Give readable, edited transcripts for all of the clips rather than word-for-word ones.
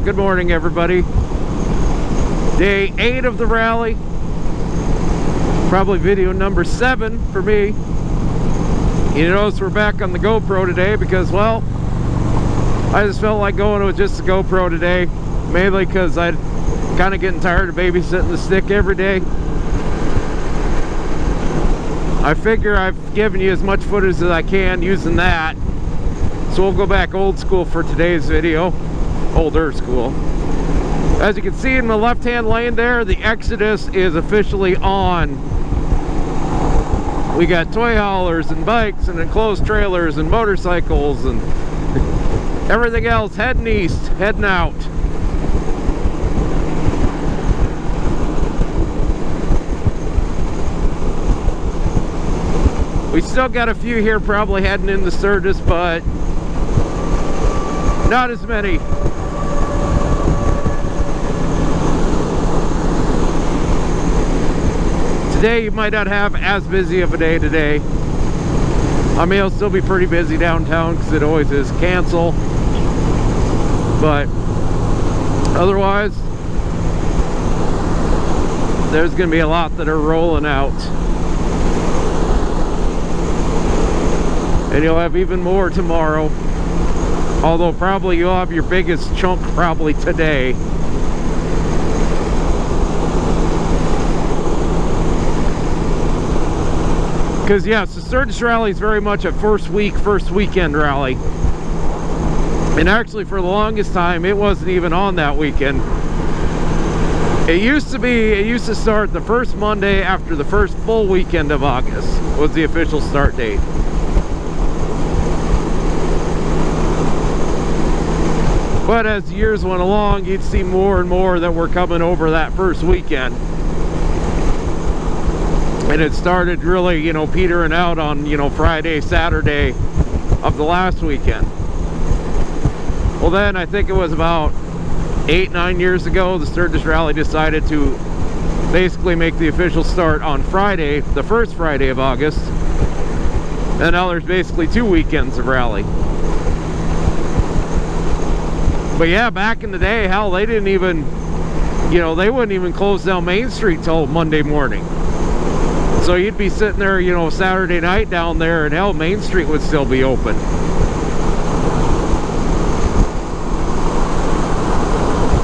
Good morning, everybody. Day 8 of the rally. Probably video number 7 for me. You notice we're back on the GoPro today because, well, I just felt like going with just the GoPro today. Mainly because I'm kind of getting tired of babysitting the stick every day. I figure I've given you as much footage as I can using that. So we'll go back old school for today's video. Older school. As you can see in my left-hand lane there, the Exodus is officially on. We got toy haulers and bikes and enclosed trailers and motorcycles and everything else heading east, heading out. We still got a few here probably heading into Sturgis, but not as many. Today you might not have as busy of a day today. I mean, it'll still be pretty busy downtown because it always is. Cancel. But otherwise, there's going to be a lot that are rolling out. And you'll have even more tomorrow. Although probably you'll have your biggest chunk probably today. Because yes, the Sturgis Rally is very much a first weekend rally. And actually for the longest time it wasn't even on that weekend. It used to start the first Monday after the first full weekend of August was the official start date. But as years went along, you'd see more and more that were coming over that first weekend. And it started really, you know, petering out on, you know, Friday, Saturday of the last weekend. Well then, I think it was about 8-9 years ago, the Sturgis Rally decided to basically make the official start on Friday, the first Friday of August. And now there's basically 2 weekends of rally. But yeah, back in the day, hell, they didn't even, you know, they wouldn't even close down Main Street till Monday morning. So you'd be sitting there, you know, Saturday night down there, and hell, Main Street would still be open.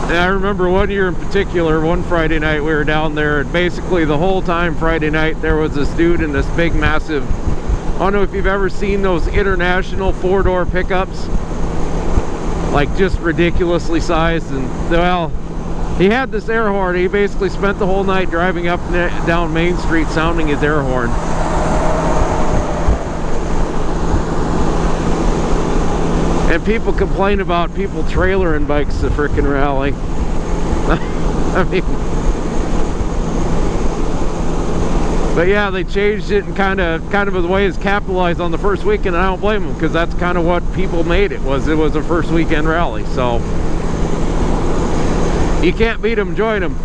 And I remember one year in particular, one Friday night we were down there, and basically the whole time Friday night there was this dude in this big massive, I don't know if you've ever seen those international 4-door pickups. Like just ridiculously sized, and well, he had this air horn. He basically spent the whole night driving up and down Main Street sounding his air horn. And people complain about people trailering bikes to frickin' rally. I mean, but yeah, they changed it and kind of the way it's capitalized on the first weekend, and I don't blame them because that's kind of what people made it was a first weekend rally. So you can't beat them, join them.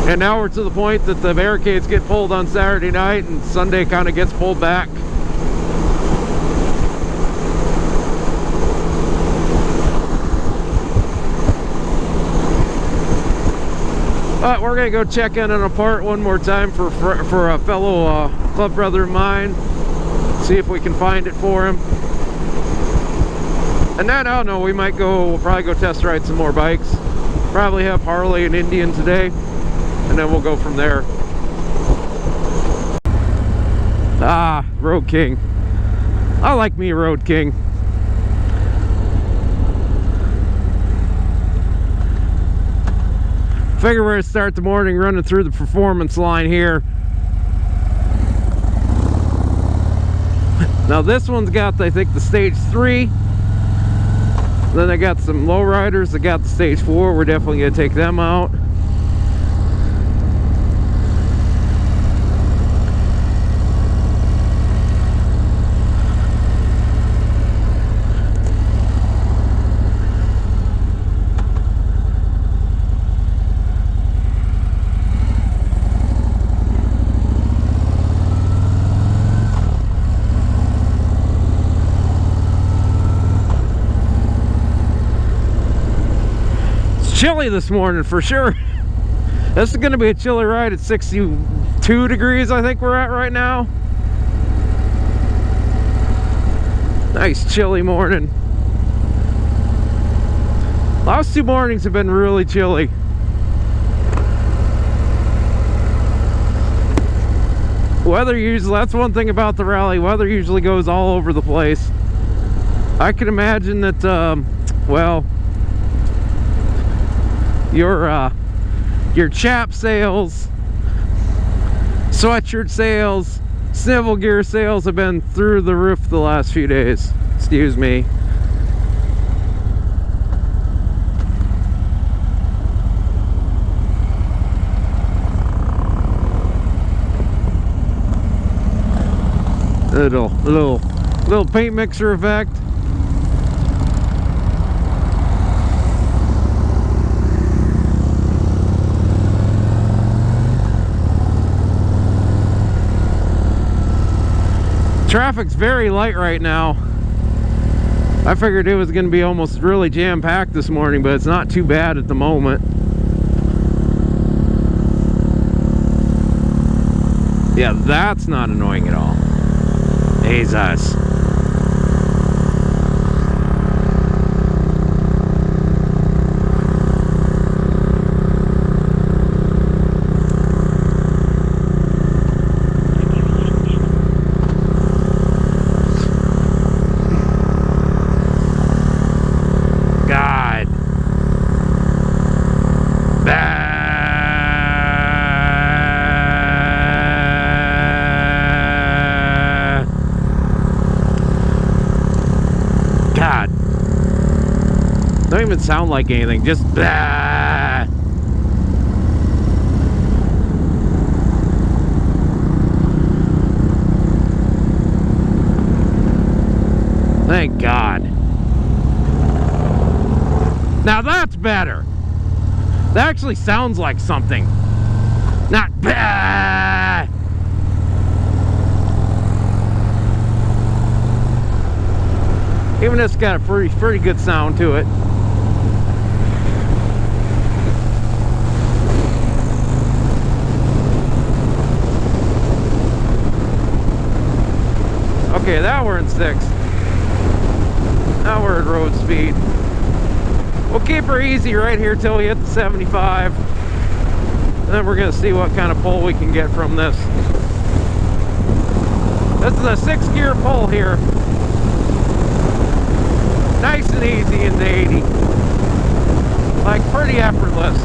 And now we're to the point that the barricades get pulled on Saturday night and Sunday kind of gets pulled back. But we're gonna go check in on a part one more time for a fellow club brother of mine. See if we can find it for him. And then I don't know, we'll probably go test ride some more bikes. Probably have Harley and Indian today, and then we'll go from there. Ah, Road King. I like me a Road King. Figure we're gonna start the morning running through the performance line here. Now this one's got, I think, the stage 3. Then I got some lowriders that got the stage 4. We're definitely gonna take them out. chilly this morning for sure. This is going to be a chilly ride at 62 degrees, I think we're at right now. Nice chilly morning. Last 2 mornings have been really chilly. Weather usually, that's one thing about the rally, weather usually goes all over the place. I can imagine that, well, your chap sales, sweatshirt sales, snivel gear sales have been through the roof the last few days. Excuse me. Little paint mixer effect. Traffic's very light right now. I figured it was going to be almost really jam-packed this morning, but it's not too bad at the moment. Yeah, that's not annoying at all. Jesus. God. God. Don't even sound like anything, just bah. Thank God. Now that's better. That actually sounds like something. Not bah. Even this got a pretty good sound to it. Okay, now we're in 6. Now we're at road speed. We'll keep her easy right here till we hit the 75. And then we're gonna see what kind of pull we can get from this. This is a 6-gear pull here. Nice and easy into 80. Like pretty effortless.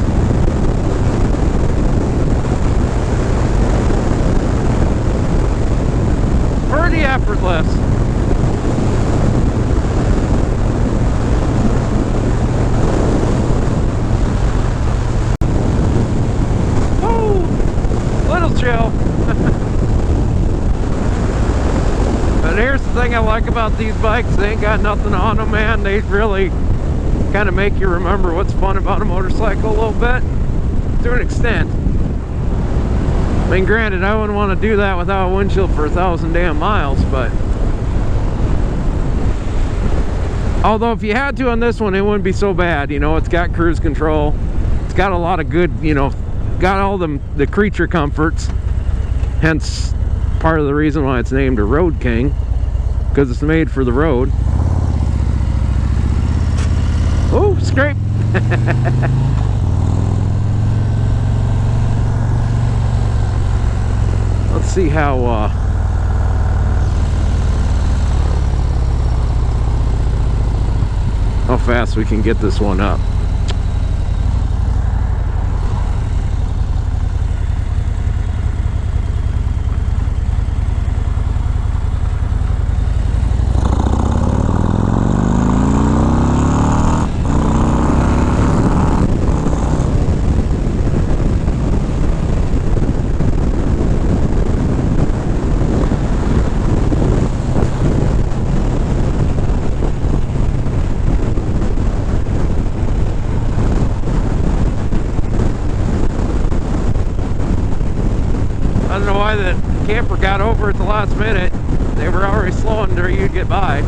Pretty effortless. Woo! Little chill. But here's the thing I like about these bikes, they ain't got nothing on them, man. They really kind of make you remember what's fun about a motorcycle a little bit, to an extent. I mean, granted, I wouldn't want to do that without a windshield for 1,000 damn miles, but although if you had to on this one, it wouldn't be so bad. You know, it's got cruise control, it's got a lot of good, you know, got all the creature comforts, hence part of the reason why it's named a Road King, because it's made for the road. Oh, scrape. Let's see how fast we can get this one up. I don't know why the camper got over at the last minute. They were already slowing until you'd get by.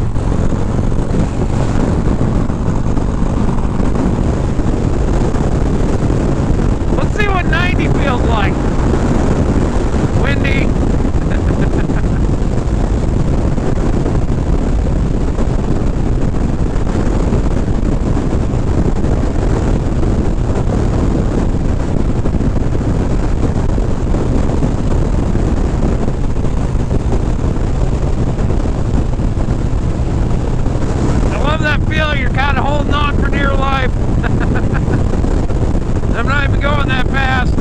be going that fast.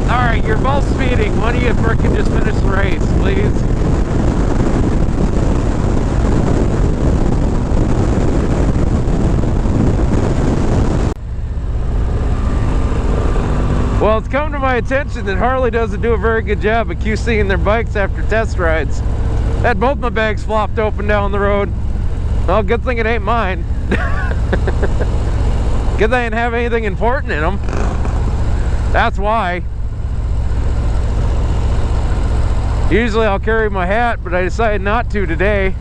Alright, you're both speeding. Why don't you frickin' just finish the race, please? Well, it's come to my attention that Harley doesn't do a very good job of QCing their bikes after test rides. Had both my bags flopped open down the road. Well, good thing it ain't mine. Good thing I didn't have anything important in them. That's why. Usually I'll carry my hat, but I decided not to today.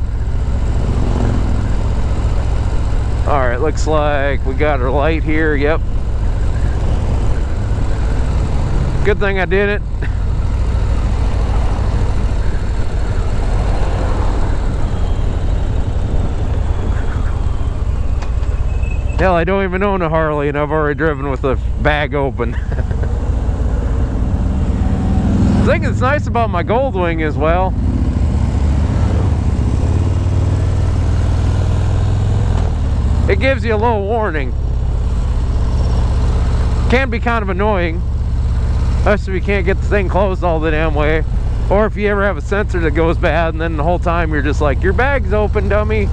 Alright, looks like we got our light here. Yep. Good thing I did it. Hell, I don't even own a Harley and I've already driven with the bag open. The thing that's nice about my Goldwing as well, it gives you a little warning. Can be kind of annoying, especially if you can't get the thing closed all the damn way, or if you ever have a sensor that goes bad and then the whole time you're just like, your bag's open, dummy.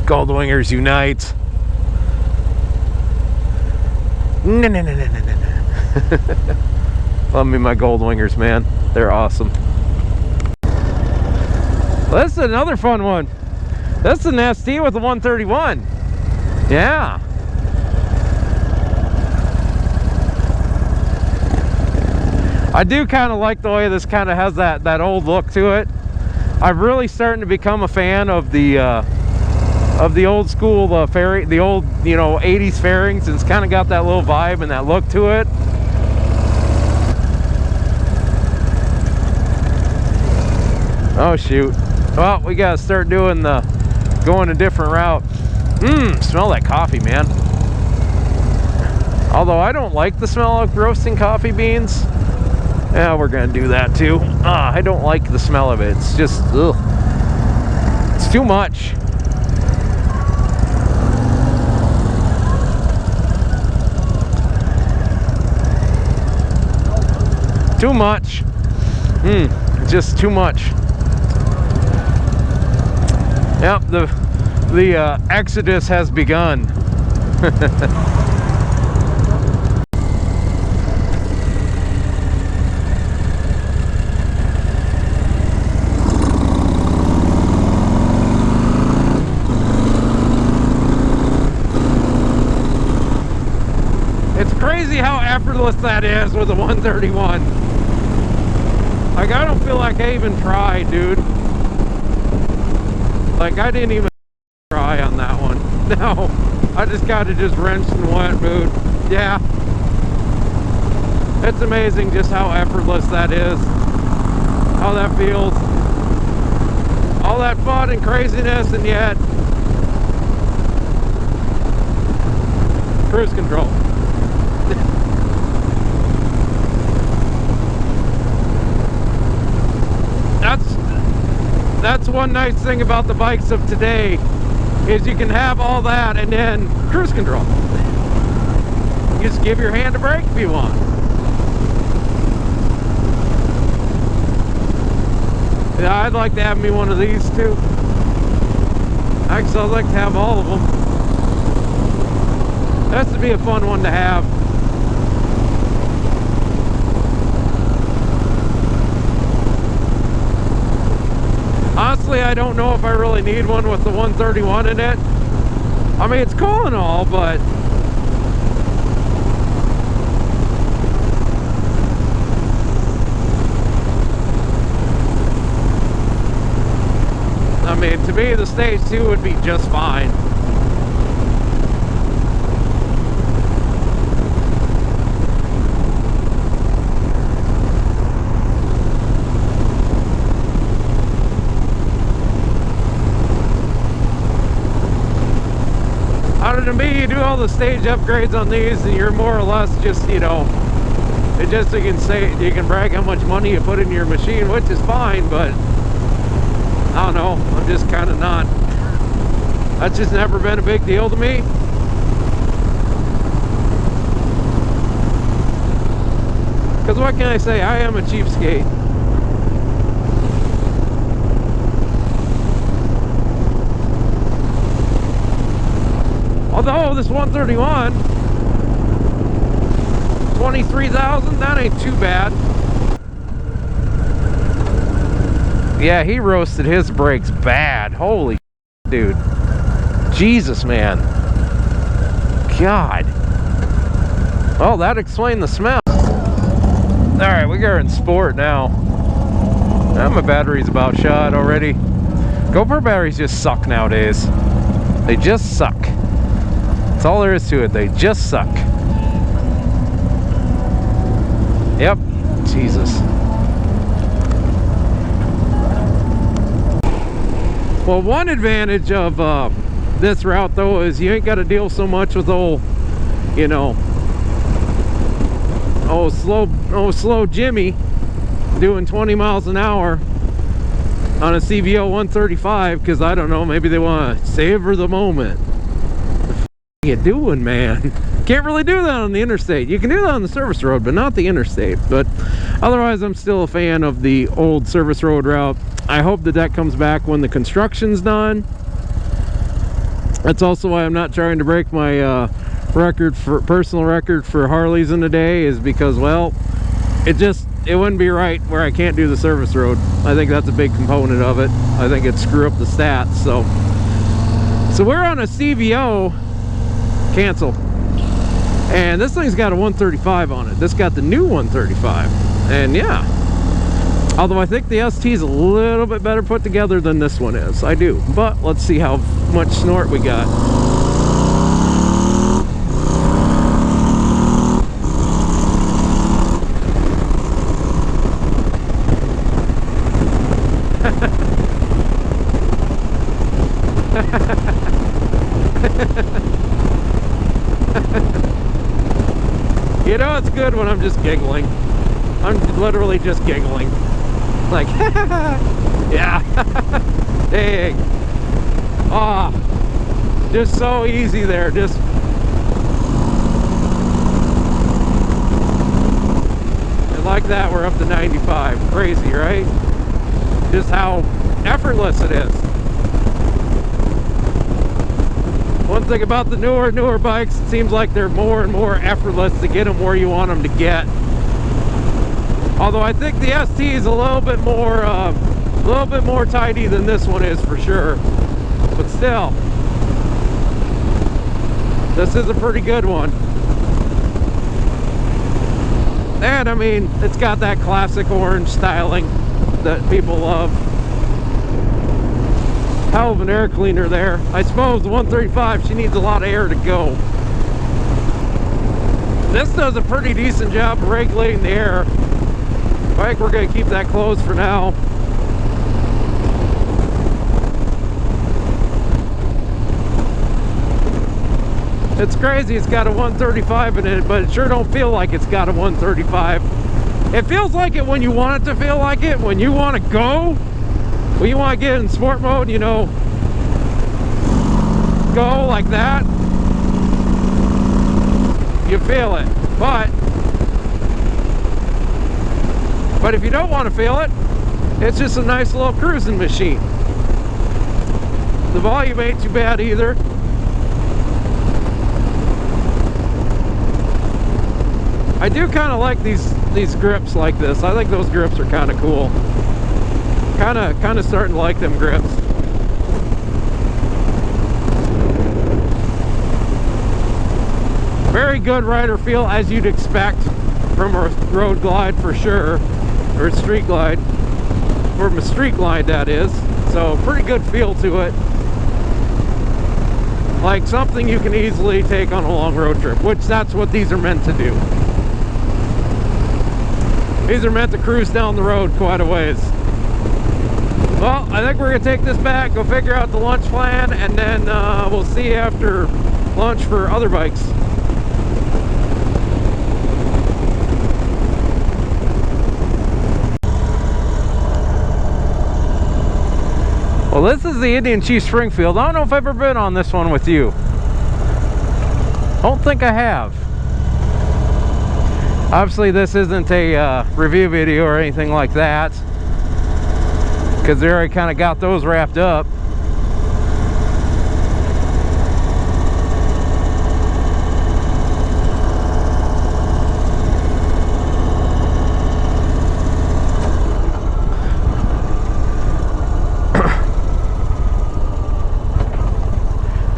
Goldwingers unite. No. Love me my Goldwingers, man. They're awesome. Well, this is another fun one. That's an ST with a 131. Yeah. I do kind of like the way this kind of has that old look to it. I'm really starting to become a fan of the old school the old, you know, 80s fairings. It's kind of got that little vibe and that look to it. Oh shoot. Well, we gotta start doing going a different route. Smell that coffee, man. Although I don't like the smell of roasting coffee beans. Yeah, we're gonna do that too. I don't like the smell of it. It's just, ugh. It's too much. Too much. Just too much. Yep, the exodus has begun. It's crazy how effortless that is with a 131. Like, I don't feel like I even tried, dude. Like, I didn't even try on that one. No, I just got to just wrench and wet, dude. Yeah. It's amazing just how effortless that is. How that feels. All that fun and craziness, and yet cruise control. That's one nice thing about the bikes of today, is you can have all that and then cruise control. You just give your hand a brake if you want. Yeah, I'd like to have me one of these too. Actually, I'd like to have all of them. That's to be a fun one to have. Honestly, I don't know if I really need one with the 131 in it. I mean, it's cool and all, but I mean, to me, the Stage 2 would be just fine. Out of me, you do all the stage upgrades on these, and you're more or less just, you know, it just you can say you can brag how much money you put in your machine, which is fine, but I don't know. I'm just kind of not. That's just never been a big deal to me. Because what can I say? I am a cheapskate. Although this 131, 23,000, that ain't too bad. Yeah, he roasted his brakes bad. Holy dude. Jesus, man. God. Well, that explained the smell. Alright, we are in sport now. Now my battery's about shot already. GoPro batteries just suck nowadays. They just suck. That's all there is to it. They just suck. Yep. Jesus. Well, one advantage of this route though is you ain't got to deal so much with old, you know, slow Jimmy doing 20 miles an hour on a CVO 135, because I don't know, maybe they want to savor the moment. You doing, man? Can't really do that on the interstate. You can do that on the service road, but not the interstate. But otherwise, I'm still a fan of the old service road route. I hope that that comes back when the construction's done. That's also why I'm not trying to break my personal record for Harleys in a day, is because, well, it wouldn't be right where I can't do the service road. I think that's a big component of it. I think it'd screw up the stats. So we're on a CVO. Cancel. And this thing's got a 135 on it. This got the new 135. And yeah, although I think the ST is a little bit better put together than this one is. I do. But let's see how much snort we got. You know, it's good when I'm just giggling. I'm literally just giggling. Like, yeah. Dang. Ah, just so easy there. Just. And like that, we're up to 95. Crazy, right? Just how effortless it is. One thing about the newer bikes, it seems like they're more and more effortless to get them where you want them to get. Although I think the ST is a little bit more tidy than this one is for sure. But still, this is a pretty good one. And I mean, it's got that classic orange styling that people love. Hell of an air cleaner there. I suppose the 135, she needs a lot of air to go. This does a pretty decent job of regulating the air. I think we're going to keep that closed for now. It's crazy, it's got a 135 in it, but it sure don't feel like it's got a 135. It feels like it when you want it to feel like it, when you want to go. When you want to get in sport mode, you know, go like that, you feel it. But if you don't want to feel it, it's just a nice little cruising machine. The volume ain't too bad either. I do kind of like these grips like this. I think those grips are kind of cool. Kind of starting to like them grips. Very good rider feel, as you'd expect from a road glide for sure, or a street glide, from a street glide that is. So pretty good feel to it. Like something you can easily take on a long road trip, which that's what these are meant to do. These are meant to cruise down the road quite a ways. Well, I think we're going to take this back, go figure out the lunch plan, and then we'll see after launch for other bikes. Well, this is the Indian Chief Springfield. I don't know if I've ever been on this one with you. Don't think I have. Obviously, this isn't a review video or anything like that, because they already kind of got those wrapped up.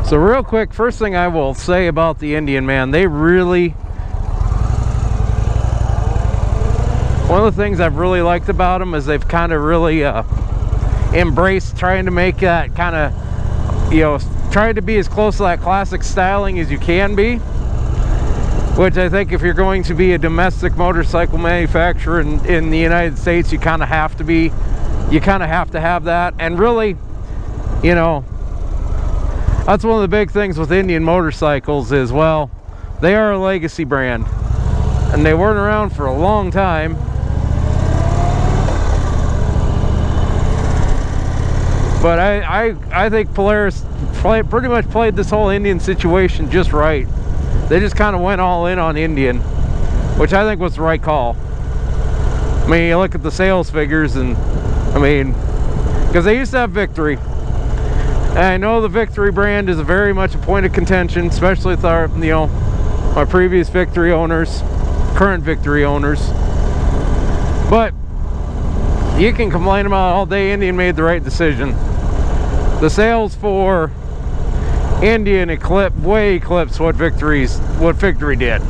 So real quick, first thing I will say about the Indian, man, they really, one of the things I've really liked about them is they've kind of really embraced trying to make that kind of, you know, trying to be as close to that classic styling as you can be, which I think if you're going to be a domestic motorcycle manufacturer in the United States, you kind of have to be, you kind of have to have that. And really, you know, that's one of the big things with Indian motorcycles is, well, they are a legacy brand and they weren't around for a long time. But I think Polaris pretty much played this whole Indian situation just right. They just kind of went all in on Indian, which I think was the right call. I mean, you look at the sales figures, and I mean, because they used to have Victory. And I know the Victory brand is very much a point of contention, especially with our, you know, my previous Victory owners, current Victory owners. But you can complain about it all day. Indian made the right decision. The sales for Indian way eclipsed what Victory did.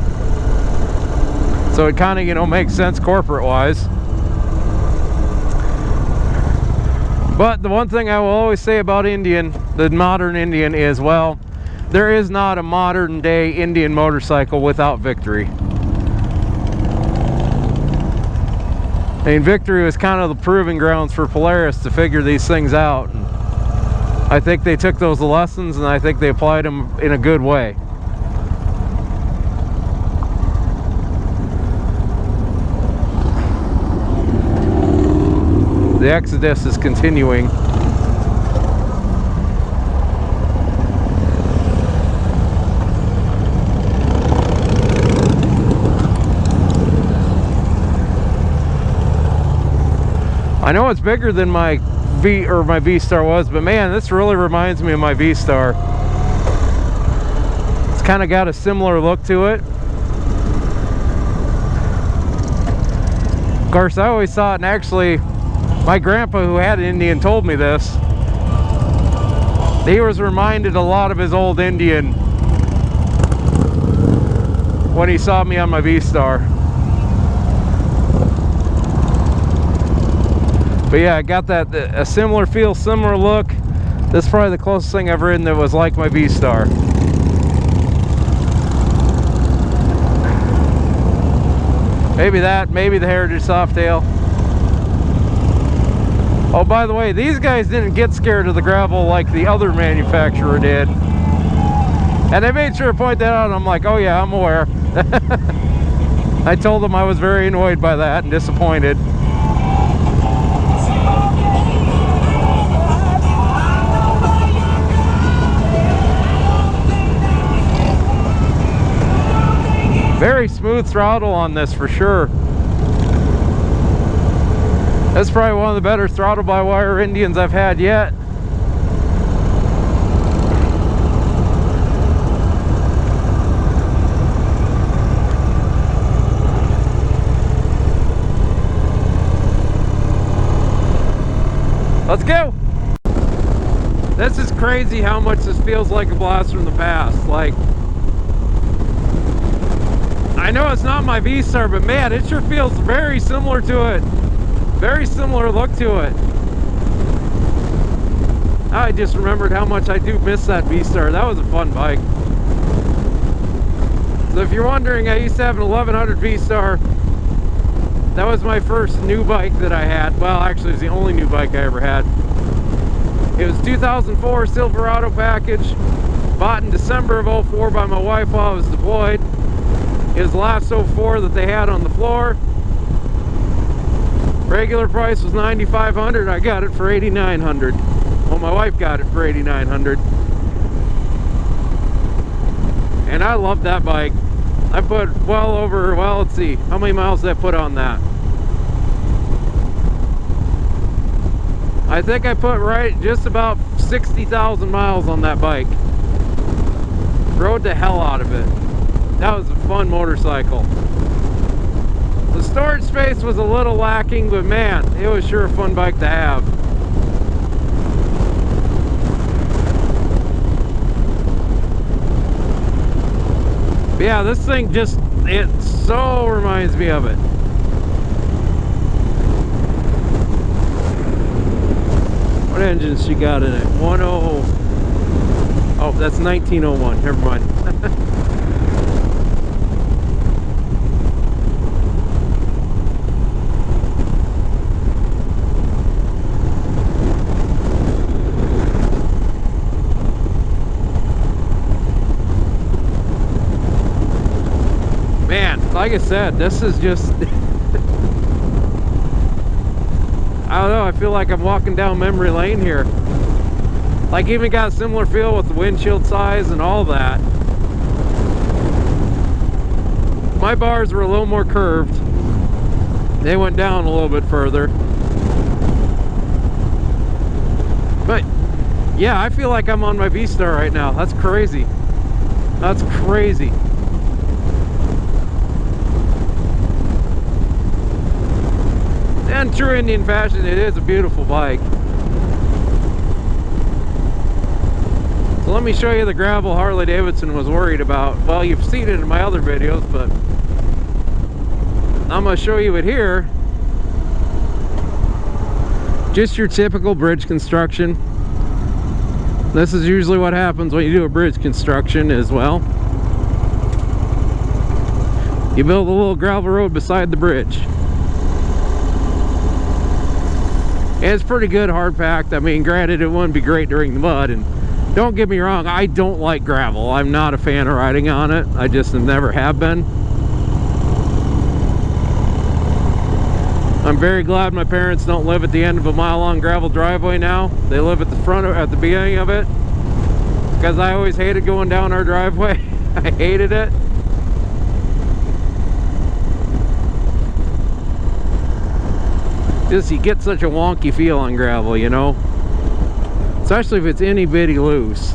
So it kind of, you know, makes sense corporate wise. But the one thing I will always say about Indian, the modern Indian, is, well, there is not a modern day Indian motorcycle without Victory. I mean, Victory was kind of the proving grounds for Polaris to figure these things out. And I think they took those lessons and I think they applied them in a good way. The exodus is continuing. I know it's bigger than my V-Star was, but man, this really reminds me of my V-Star. It's kind of got a similar look to it. Of course, I always thought, and actually my grandpa, who had an Indian, told me this. He was reminded a lot of his old Indian when he saw me on my V-Star. But yeah, I got that, a similar feel, similar look. This is probably the closest thing I've ridden that was like my V-Star. Maybe that, maybe the Heritage Softail. Oh, by the way, these guys didn't get scared of the gravel like the other manufacturer did. And they made sure to point that out, and I'm like, oh yeah, I'm aware. I told them I was very annoyed by that and disappointed. Very smooth throttle on this for sure. That's probably one of the better throttle-by-wire Indians I've had yet. Let's go! This is crazy how much this feels like a blast from the past. Like, I know it's not my V-Star, but man, it sure feels very similar to it. Very similar look to it. I just remembered how much I do miss that V-Star. That was a fun bike. So if you're wondering, I used to have an 1100 V-Star. That was my first new bike that I had. Well, actually, it was the only new bike I ever had. It was 2004 Silverado package. Bought in December of 04 by my wife while I was deployed. It was the last 04 that they had on the floor. Regular price was $9,500. I got it for $8,900. Well, my wife got it for $8,900. And I love that bike. I put well over, well, let's see, how many miles did I put on that? I think I put right just about 60,000 miles on that bike. Rode the hell out of it. That was a fun motorcycle. The storage space was a little lacking, but man, it was sure a fun bike to have. But yeah, this thing just, it so reminds me of it. What engines she got in it? 10. Oh, that's 1901. Never mind. Man, like I said, this is just I don't know, I feel like I'm walking down memory lane here. Like, even got a similar feel with the windshield size and all that. My bars were a little more curved. They went down a little bit further. But yeah, I feel like I'm on my V-Star right now. That's crazy. That's crazy. In true Indian fashion, it is a beautiful bike. So let me show you the gravel Harley Davidson was worried about. Well, you've seen it in my other videos, but I'm going to show you it here. Just your typical bridge construction. This is usually what happens when you do a bridge construction as well. You build a little gravel road beside the bridge. It's pretty good, hard packed. I mean, granted, it wouldn't be great during the mud, and don't get me wrong, I don't like gravel. I'm not a fan of riding on it. I just never have been. I'm very glad my parents don't live at the end of a mile-long gravel driveway now. They live at the front, at the beginning of it, because I always hated going down our driveway. I hated it. Just, you get such a wonky feel on gravel, you know, especially if it's itty bitty loose.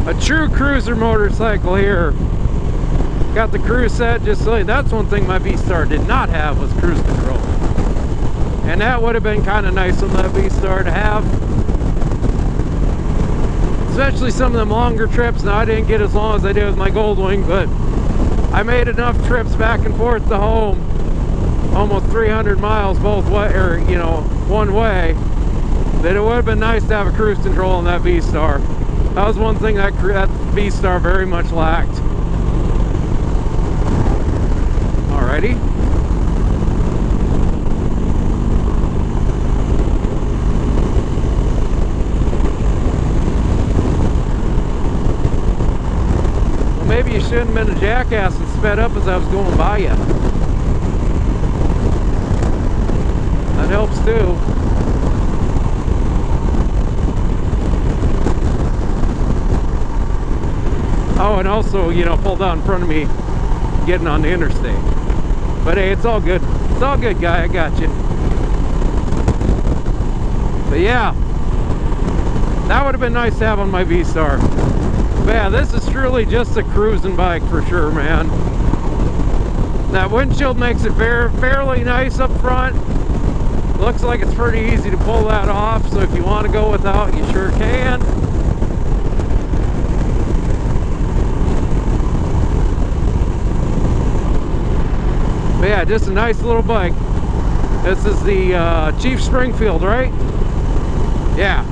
A true cruiser motorcycle here. Got the cruise set, just so that's one thing my V-Star did not have, was cruise control. And that would have been kind of nice on that V-Star to have. Especially some of them longer trips. Now, I didn't get as long as I did with my Goldwing, but I made enough trips back and forth to home, almost 300 miles both way, or you know, one way, that it would have been nice to have a cruise control on that V-Star. That was one thing that V-Star very much lacked. Alrighty. Maybe you shouldn't have been a jackass and sped up as I was going by you. That helps too. Oh, and also, you know, pulled out in front of me getting on the interstate. But hey, it's all good. It's all good, guy. I got you. But yeah, that would have been nice to have on my V-Star. But yeah, this is truly just a cruising bike for sure, man. That windshield makes it fairly nice up front. Looks like it's pretty easy to pull that off, so if you want to go without, you sure can. But yeah, just a nice little bike. This is the Chief Springfield, right? Yeah.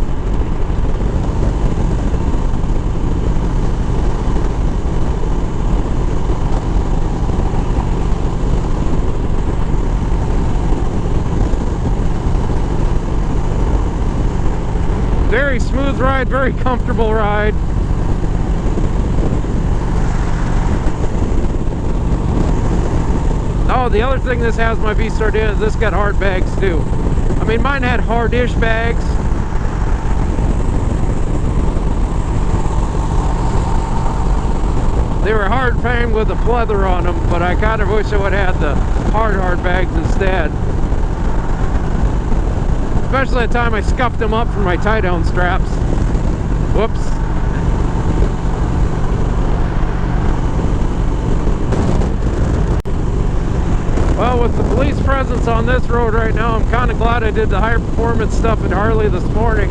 very smooth ride, very comfortable ride. Oh, the other thing this has my V-Star in is this got hard bags too. I mean, mine had hard-ish bags. They were hard framed with a pleather on them, but I kind of wish I would have had the hard bags instead. Especially the time I scuffed them up for my tie-down straps. Whoops. Well, with the police presence on this road right now, I'm kind of glad I did the higher performance stuff at Harley this morning.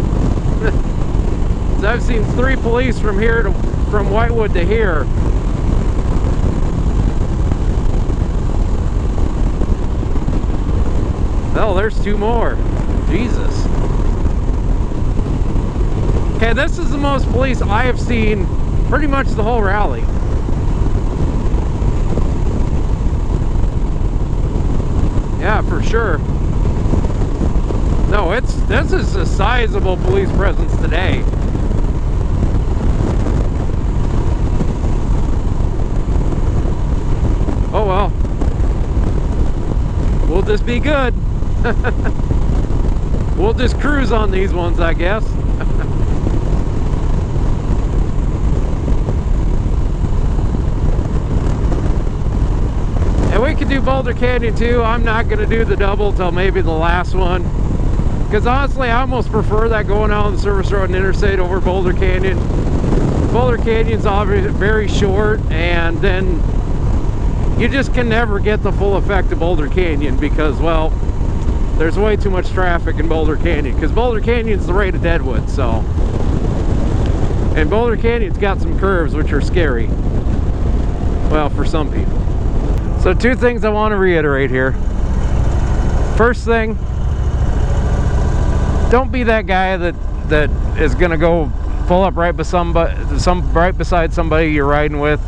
So I've seen 3 police from here to from Whitewood to here. Oh, there's 2 more. Jesus. Okay, this is the most police I have seen pretty much the whole rally. Yeah, for sure. No, this is a sizable police presence today. Oh well. We'll just be good. We'll just cruise on these ones, I guess. And we could do Boulder Canyon too. I'm not going to do the double till maybe the last one. Because honestly, I almost prefer that going out on the service road and interstate over Boulder Canyon. Boulder Canyon's obviously very short, and then you just can never get the full effect of Boulder Canyon because, well, there's way too much traffic in Boulder Canyon, because Boulder Canyon's the rate of Deadwood, so. And Boulder Canyon's got some curves which are scary. Well, for some people. So 2 things I want to reiterate here. First thing, don't be that guy that is gonna go pull up right beside somebody you're riding with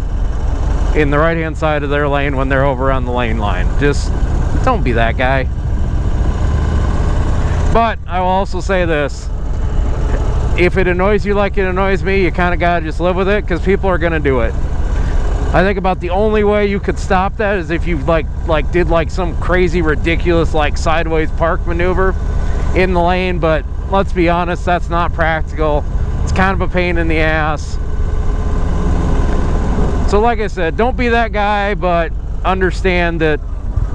in the right hand side of their lane when they're over on the lane line. Just don't be that guy. But I will also say this: if it annoys you like it annoys me, you kind of gotta just live with it, because people are gonna do it. I think about the only way you could stop that is if you did like some crazy ridiculous like sideways park maneuver in the lane, but let's be honest, that's not practical. It's kind of a pain in the ass. So like I said, don't be that guy, but understand that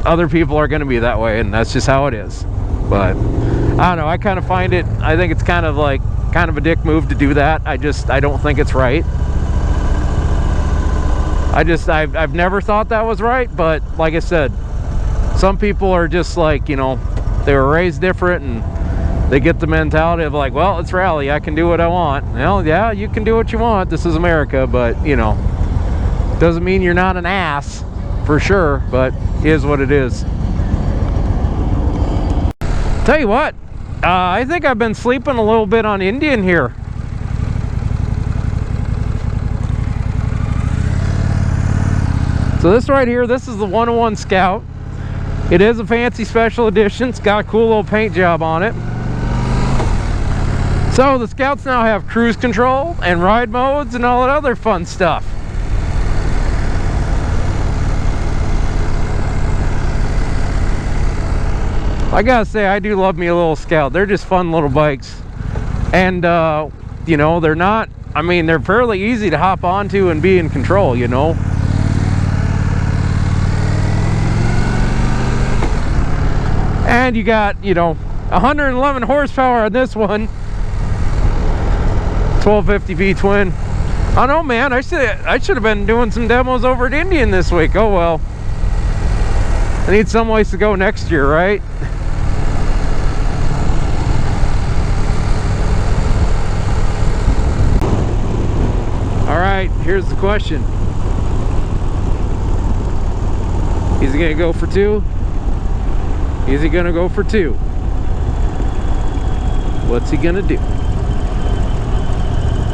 other people are going to be that way, and that's just how it is. But I don't know, I kind of find it, I think it's kind of a dick move to do that. I don't think it's right. I've never thought that was right, but like I said, some people are just like, you know, they were raised different, and they get the mentality of like, well, it's rally, I can do what I want. Well, yeah, you can do what you want, this is America, but you know, doesn't mean you're not an ass, for sure, but it is what it is. Tell you what, I think I've been sleeping a little bit on Indian here. So this right here, this is the 101 Scout. It is a fancy special edition. It's got a cool little paint job on it. So the Scouts now have cruise control and ride modes and all that other fun stuff. I gotta say, I do love me a little Scout. They're just fun little bikes. And, you know, they're not, I mean, they're fairly easy to hop onto and be in control, you know. And you got, you know, 111 horsepower on this one. 1250 V-twin. I don't know, man. I should have been doing some demos over at Indian this week. Oh well. I need some place to go next year, right? All right, here's the question. Is he gonna go for 2? Is he gonna go for 2? What's he gonna do?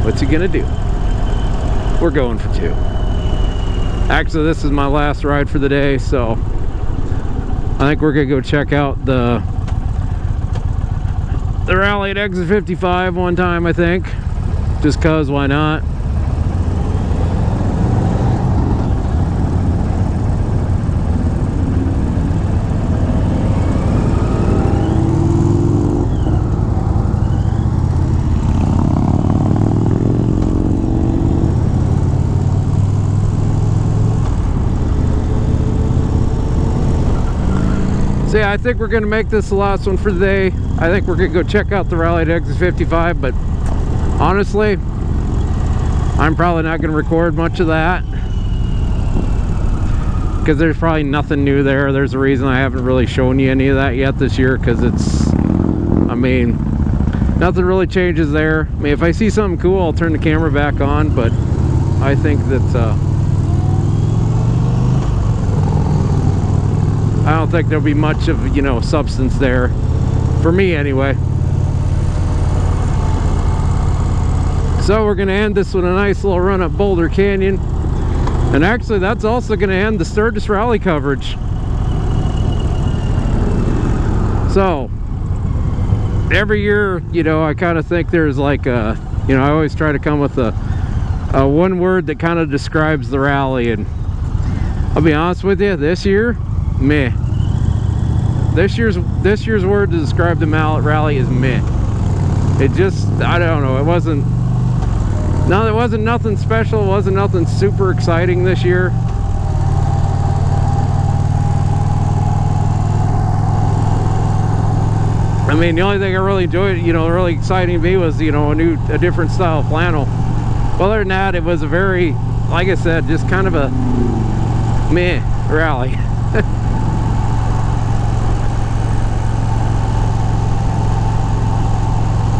What's he gonna do? We're going for 2. Actually, this is my last ride for the day, so I think we're gonna go check out the the rally at exit 55 one time, I think. Just cause, why not? So yeah, I think we're gonna make this the last one for the day. I think we're gonna go check out the rally at exit 55, but honestly, I'm probably not gonna record much of that because there's probably nothing new there. There's a reason I haven't really shown you any of that yet this year, because it's, I mean, nothing really changes there. I mean, if I see something cool, I'll turn the camera back on, but I think that I don't think there'll be much of, you know, substance there. For me, anyway. So we're going to end this with a nice little run up Boulder Canyon. And actually, that's also going to end the Sturgis Rally coverage. So, every year, you know, I kind of think there's like a, you know, I always try to come with a one word that kind of describes the rally. And I'll be honest with you, this year, meh. This year's word to describe the Mallet Rally is meh. It just, I don't know, it wasn't nothing special. It wasn't nothing super exciting this year. I mean, the only thing I really enjoyed, you know, really exciting to me was, you know, a different style of flannel. But other than that, it was a very, like I said, just kind of a meh rally.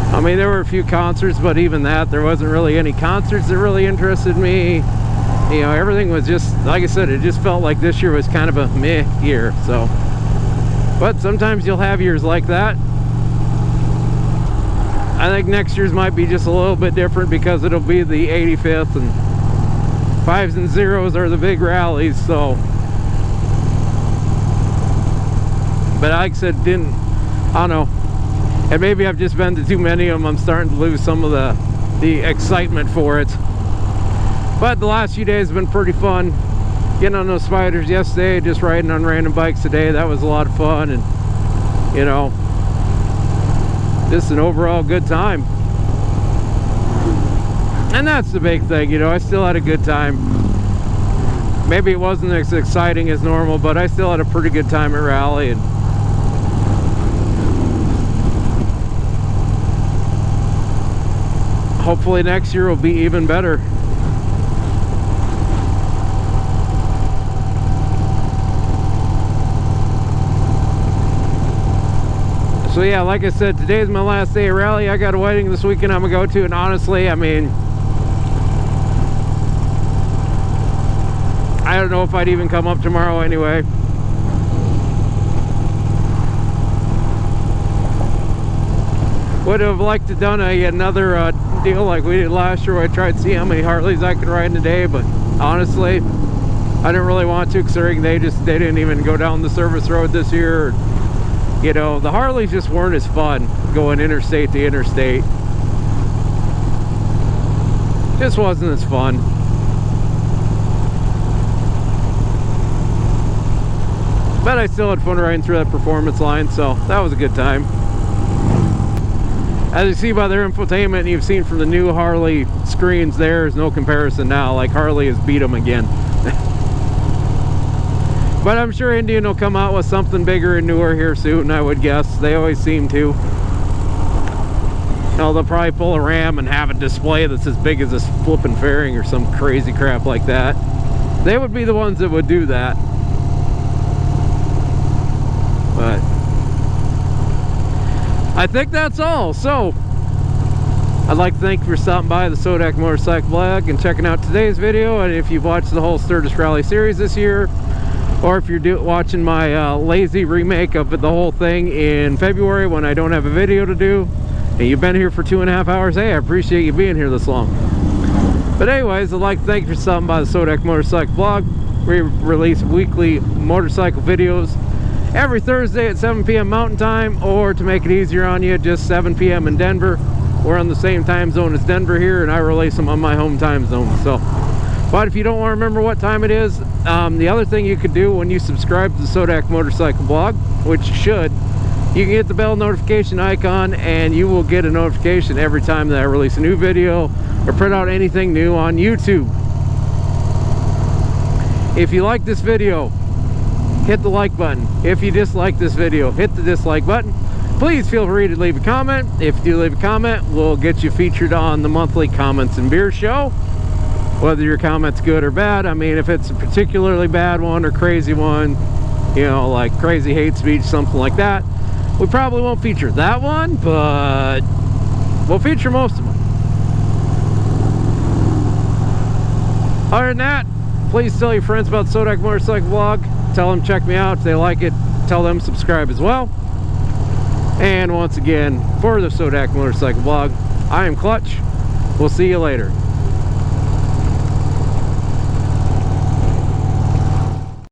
I mean, there were a few concerts, but even that, there wasn't really any concerts that really interested me. You know, everything was just, like I said, it just felt like this year was kind of a meh year, so. But sometimes you'll have years like that. I think next year's might be just a little bit different because it'll be the 85th, and 5s and 0s are the big rallies, so. But like I said, I don't know. And maybe I've just been to too many of them. I'm starting to lose some of the excitement for it. But the last few days have been pretty fun. Getting on those spiders yesterday, just riding on random bikes today, that was a lot of fun. And, you know, just an overall good time. And that's the big thing, you know, I still had a good time. Maybe it wasn't as exciting as normal, but I still had a pretty good time at Rally. And hopefully next year will be even better. So yeah, like I said, today's my last day of Rally. I got a wedding this weekend I'm gonna go to, and honestly, I mean, I don't know if I'd even come up tomorrow anyway. Would have liked to have done another deal like we did last year where I tried to see how many Harleys I could ride in a day, but honestly, I didn't really want to, considering they didn't even go down the service road this year. You know, the Harleys just weren't as fun going interstate to interstate. Just wasn't as fun. But I still had fun riding through that performance line, so that was a good time. As you see by their infotainment, and you've seen from the new Harley screens, there's no comparison now. Like, Harley has beat them again. But I'm sure Indian will come out with something bigger and newer here soon, I would guess. They always seem to. You know, they'll probably pull a Ram and have a display that's as big as this flipping fairing or some crazy crap like that. They would be the ones that would do that. But I think that's all. So I'd like to thank you for stopping by the Sodak Motorcycle Blog and checking out today's video. And if you've watched the whole Sturgis Rally series this year, or if you're watching my lazy remake of the whole thing in February when I don't have a video to do, and you've been here for 2.5 hours, hey, I appreciate you being here this long. But anyways, I'd like to thank you for stopping by the Sodak Motorcycle Blog. We release weekly motorcycle videos every Thursday at 7 p.m. Mountain Time, or to make it easier on you, just 7 p.m. in Denver. We're on the same time zone as Denver here, and I release them on my home time zone. So, but if you don't want to remember what time it is, the other thing you could do when you subscribe to the Sodak Motorcycle Blog, which you should, you can hit the bell notification icon, and you will get a notification every time that I release a new video or print out anything new on YouTube. If you like this video, hit the like button. If you dislike this video, hit the dislike button. Please feel free to leave a comment. If you do leave a comment, we'll get you featured on the monthly Comments and Beer show. Whether your comment's good or bad, I mean, if it's a particularly bad one or crazy one, you know, like crazy hate speech, something like that, we probably won't feature that one, but we'll feature most of them. Other than that, please tell your friends about the Sodak Motorcycle Blog. Tell them check me out. If they like it, tell them subscribe as well. And once again, for the Sodak Motorcycle Blog, I am Clutch. We'll see you later.